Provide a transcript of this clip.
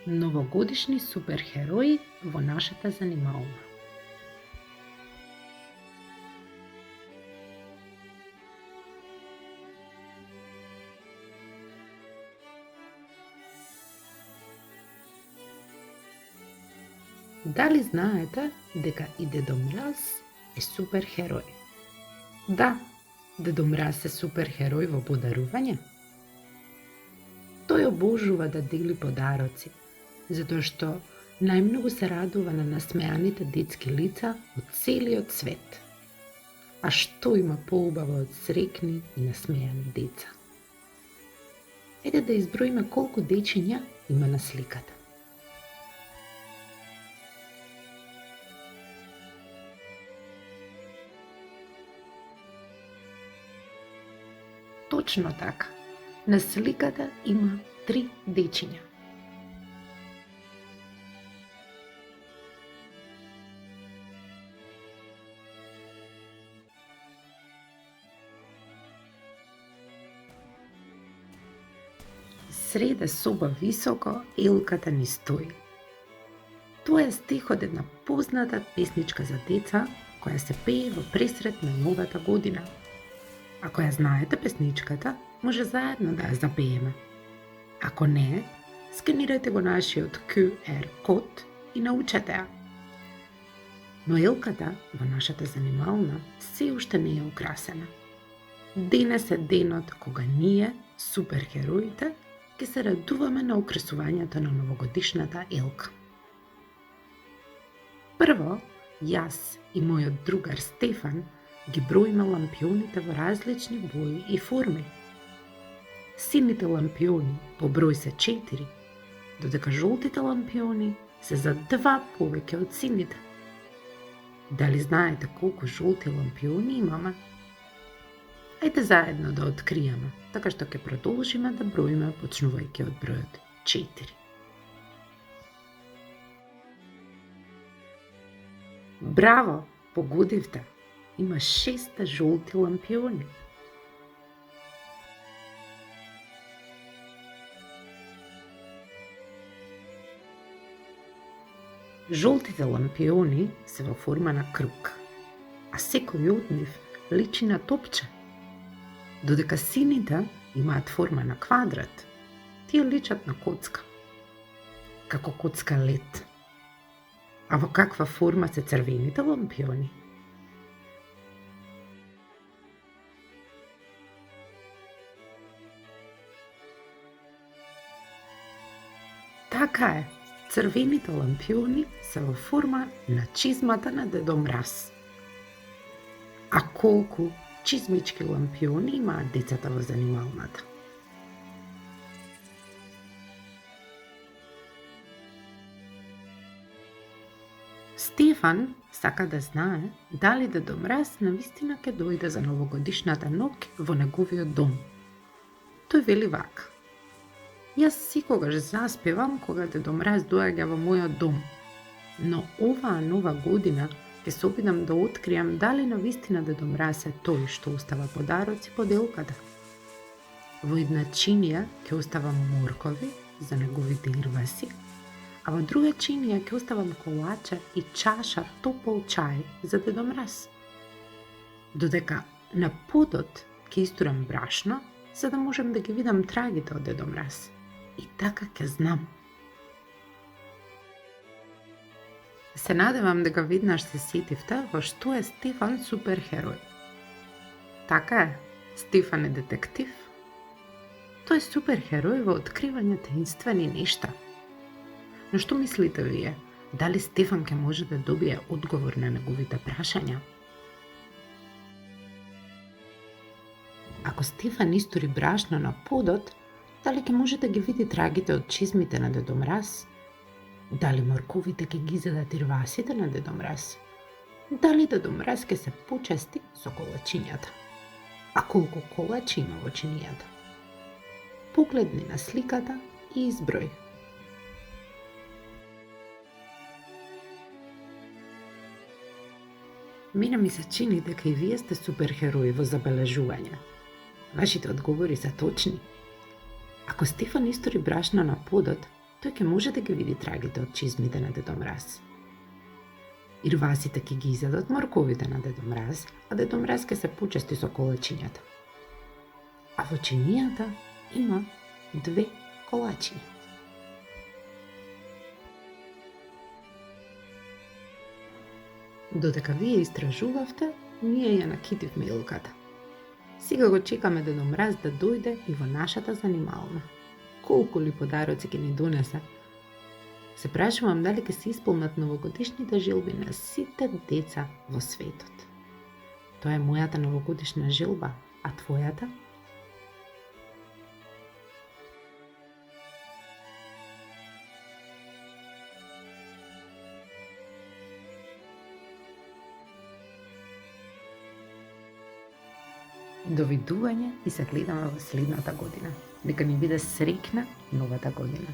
Новогодишни суперхерои во нашата занимална. Дали знаете дека и Дедо Мраз е суперхерој? Да, Дедо Мраз е суперхерој во подарување. Тој обожува да дели подароци, затоа што најмногу се радува на насмеаните детски лица од целиот свет. А што има поубаво од срекни и насмеани деца? Еде да изброиме колку дечиња има на сликата. Точно така. На сликата има 3 дечиња. Среде соба високо, елката ни стои. Тоа е стих од една позната песничка за деца, која се пее во пресрет на новата година. Ако ја знаете песничката, може заедно да ја запееме. Ако не, сканирајте го нашиот QR код и научете ја. Но елката во нашата занимална се уште не е украсена. Денес е денот кога ние, суперхероите, ќе се радуваме на украсувањето на новогодишната елка. Прво, јас и мојот другар Стефан ги броиме лампионите во различни бои и форми. Сините лампиони по број се 4, додека жолтите лампиони се за 2 повеќе од сините. Дали знаете колку жолти лампиони имаме? Ајде заедно да откриеме, така што ќе продолжиме да броиме почнувајќи од бројот 4. Браво, погодивте! Има 6 жолти лампиони. Жолтите лампиони се во форма на круг, а секој од нив личи на топче. Додека сините имаат форма на квадрат, тие личат на коцка, како коцка лед. А во каква форма се црвените лампиони? Така е, црвените лампиони се во форма на чизмата на Дедо Мраз. А колку чизмички лампиони имаат децата во занималната? Стефан сака да знае дали Дедо Мраз навистина ќе дојде за новогодишната ноќ во неговиот дом. Тој вели вака: јас секогаш заспевам кога Дедо Мраз доаѓа во мојот дом, но оваа нова година ќе се обидам да откријам дали навистина Дедо Мраз е тој што остава подароци под елката. Во една чинија ќе оставам моркови за неговите ирваси, а во друга чинија ќе оставам колаче и чаша топол чај за Дедо Мраз. Додека на подот ќе истурам брашно, за да можам да ги видам трагите од Дедо Мраз. И така ќе знам. Се надевам дека веднаш се сетивте во што е Стефан суперхерој. Така е, Стефан е детектив. Тој е суперхерој во откривање таинствени нешта. Но што мислите вие? Дали Стефан ќе може да добие одговор на неговите прашања? Ако Стефан истори брашно на подот, дали ќе може да ги види трагите од чизмите на Дедо Мраз? Дали морковите ќе ги изедат ирвасите на Дедо Мраз? Дали Дедо Мраз ќе се почести со колачињата? А колку колачи има во чинијата? Погледни на сликата и изброј. Мене ми се чини дека и вие сте суперхерои во забележување. Вашите одговори се точни. Ако Стефан истори брашно на подот, тој ќе може да ги види трагите од чизмите на Дедо Мраз. Ирвасите ќе ги изедат морковите на Дедо Мраз, а Дедо Мраз ќе се почести со колачињата. А во чинијата има 2 колачиња. Додека вие истражувавте, ние ја накитивме илката. Сега го чекаме Дедо Мраз да дојде и во нашата занимална. Колку ли подароци ќе ни донесе? Се прашувам дали ќе се исполнат новогодишните желби на сите деца во светот. Тоа е мојата новогодишна желба, а твојата? Довидување и се гледаме во следната година. Нека ни биде среќна новата година.